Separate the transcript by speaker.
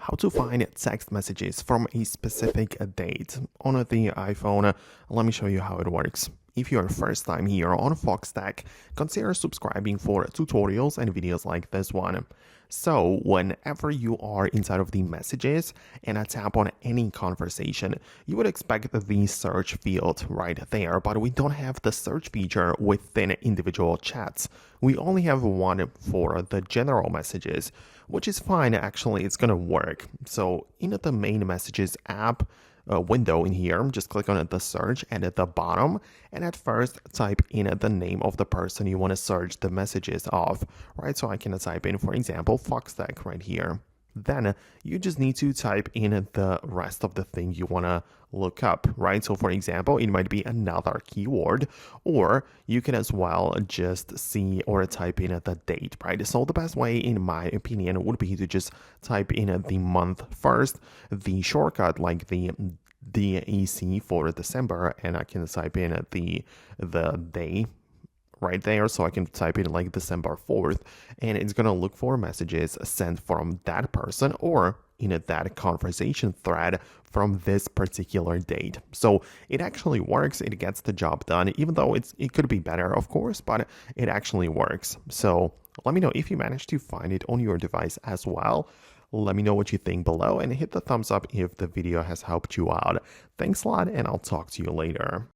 Speaker 1: How to find text messages from a specific date on the iPhone. Let me show you how it works. If you're first time here on Foxtecc, consider subscribing for tutorials and videos like this one. So whenever you are inside of the messages and tap on any conversation, you would expect the search field right there, but we don't have the search feature within individual chats. We only have one for the general messages, which is fine. Actually, it's gonna work. So in the main messages app, window in here, just click on the search and at the bottom, and at first type in the name of the person you want to search the messages of, right? So I can type in, for example, Foxtecc right here. Then you just need to type in the rest of the thing you want to look up, right? So for example, it might be another keyword, or you can as well just see or type in the date, right? So the best way, in my opinion, would be to just type in the month first, the shortcut like the DEC for December, and I can type in the day right there, so I can type in like December 4th, and it's gonna look for messages sent from that person or in that conversation thread from this particular date. So it actually works. It gets the job done, even though it could be better, of course, but it actually works. So let me know if you managed to find it on your device as well. Let me know what you think below and hit the thumbs up if the video has helped you out. Thanks a lot, and I'll talk to you later.